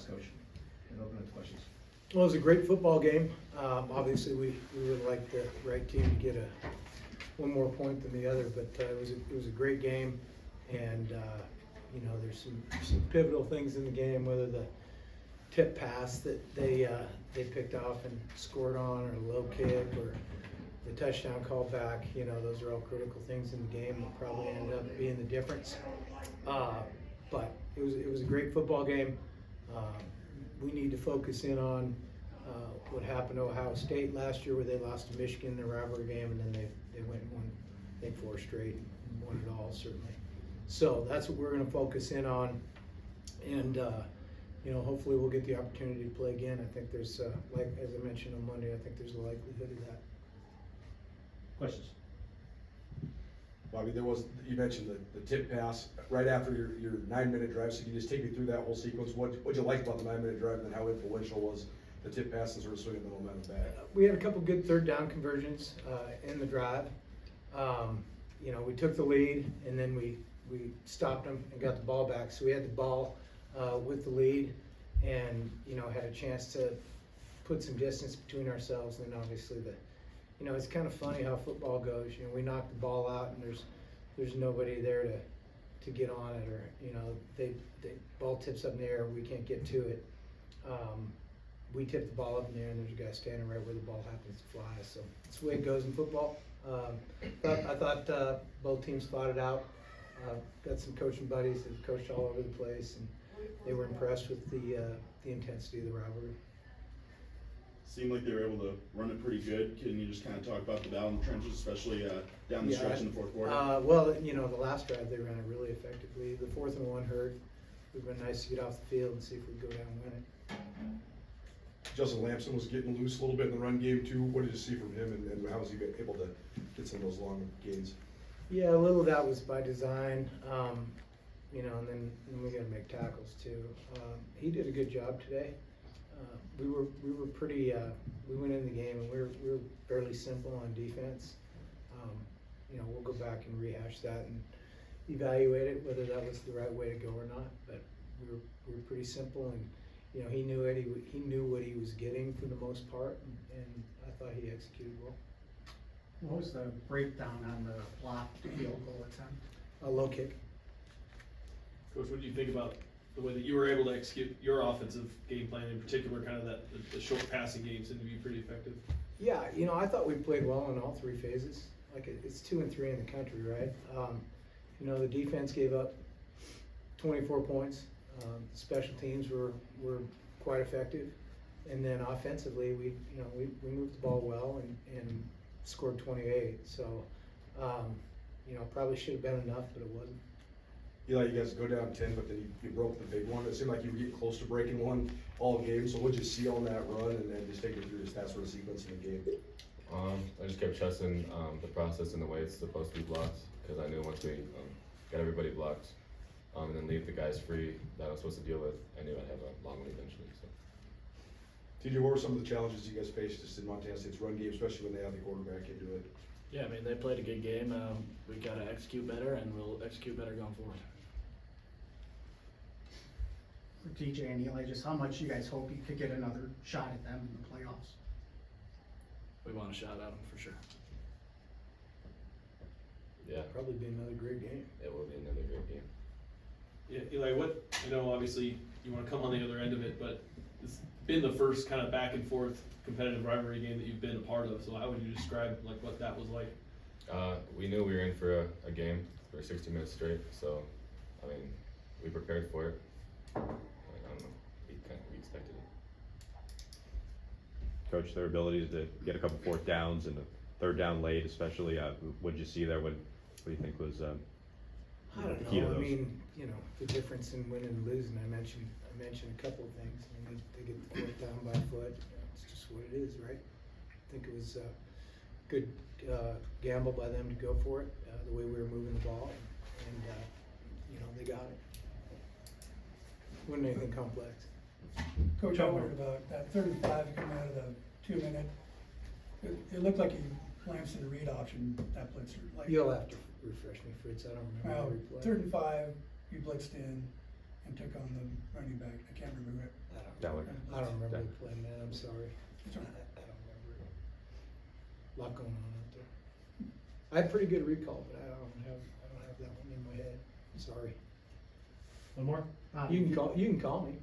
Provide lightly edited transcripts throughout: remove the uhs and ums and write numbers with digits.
Coach, and open up to questions. Well, it was a great football game. Obviously, we would like the right team to get one more point than the other, but it was a great game, and you know, there's some pivotal things in the game, whether the tip pass that they picked off and scored on, or a low kick, or the touchdown call back. You know, those are all critical things in the game that probably ended up being the difference. But it was a great football game. We need to focus in on what happened to Ohio State last year, where they lost to Michigan in their rivalry game, and then they went and won, I think, 4 straight and won it all, certainly. So that's what we're going to focus in on, and you know, hopefully we'll get the opportunity to play again. I think there's, like as I mentioned on Monday, I think there's a likelihood of that. Questions? Bobby, you mentioned the tip pass right after your 9-minute drive, so can you just take me through that whole sequence? What'd you like about the 9-minute drive, and then how influential was the tip pass and sort of swinging the momentum back? We had a couple good third down conversions in the drive. You know, we took the lead, and then we stopped them and got the ball back. So we had the ball with the lead, and you know, had a chance to put some distance between ourselves. And then obviously you know, it's kind of funny how football goes. You know, we knock the ball out, and there's nobody there to get on it, or you know, the ball tips up in the air, we can't get to it. We tip the ball up in the air, and there's a guy standing right where the ball happens to fly. So that's the way it goes in football. I thought both teams fought it out. Got some coaching buddies that coached all over the place, and they were impressed with the intensity of the rivalry. Seemed like they were able to run it pretty good. Can you just kind of talk about the battle in the trenches, especially down the stretch in the fourth quarter? Well, you know, the last drive they ran it really effectively. The 4th and 1 hurt. It would have been nice to get off the field and see if we could go down and win it. Justin Lamson was getting loose a little bit in the run game too. What did you see from him, and how was he able to get some of those long gains? Yeah, a little of that was by design, you know, and then we got to make tackles too. He did a good job today. We were pretty. We went in the game and we were fairly simple on defense. You know, we'll go back and rehash that and evaluate it, whether that was the right way to go or not. But we were pretty simple, and you know, he knew it. He knew what he was getting for the most part, and I thought he executed well. What was the breakdown on the blocked field goal attempt? A low kick. Coach, what do you think about the way that you were able to execute your offensive game plan, in particular, kind of the short passing game seemed to be pretty effective? Yeah, you know, I thought we played well in all 3 phases. Like, it's 2 and 3 in the country, right? You know, the defense gave up 24 points. Special teams were quite effective, and then offensively, we moved the ball well and scored 28. So, you know, probably should have been enough, but it wasn't. Eli, you guys go down 10, but then you broke the big one. It seemed like you were getting close to breaking one all game. So what'd you see on that run, and then just take me through just that sort of sequence in the game? I just kept trusting the process and the way it's supposed to be blocked, because I knew once we got everybody blocked and then leave the guys free that I was supposed to deal with, I knew I'd have a long one eventually. So. TJ, what were some of the challenges you guys faced just in Montana State's run game, especially when they have the quarterback into it? Yeah, I mean, they played a good game. We got to execute better, and we'll execute better going forward. For TJ and Eli, just how much you guys hope you could get another shot at them in the playoffs? We want a shot at them for sure. Yeah, Probably be another great game. it will be another great game. Yeah, Eli, I know obviously you want to come on the other end of it, but it's been the first kind of back and forth competitive rivalry game that you've been a part of. So how would you describe like what that was like? We knew we were in for a game for 60 minutes straight, so I mean, we prepared for it. I don't know, we expected it. Coach, their abilities to get a couple 4th downs and the 3rd down late, especially. What did you see there? What do you think was I don't the key to know. I those? mean, you know, the difference in winning and losing. I mentioned a couple of things. I mean, they get the 4th down by a foot. You know, it's just what it is, right? I think it was a good gamble by them to go for it. The way we were moving the ball, and you know, they got it. Wasn't anything complex. Coach, I wondered about that 3rd and 5 coming out of the 2-minute. It looked like he glanced at the read option, that blitzer. Like, You'll have to refresh me, Fritz. I don't remember well, the replay. 3rd and 5, you blitzed in and took on the running back. I can't remember it. Stellar. I don't remember the play, man, I'm sorry. It's I all don't remember it. Lot going on out there. I had pretty good recall, but I don't have that one in my head, sorry. One more? You can call me,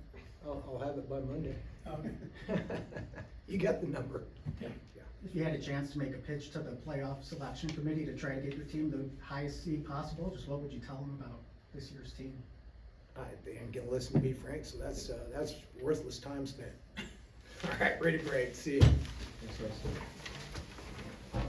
I'll have it by Monday. Okay. You got the number. If you had a chance to make a pitch to the playoff selection committee to try to get your team the highest seed possible, just what would you tell them about this year's team? They ain't gonna listen to me, Frank, so that's worthless time spent. All right, ready to break, see ya. Thanks, Russ.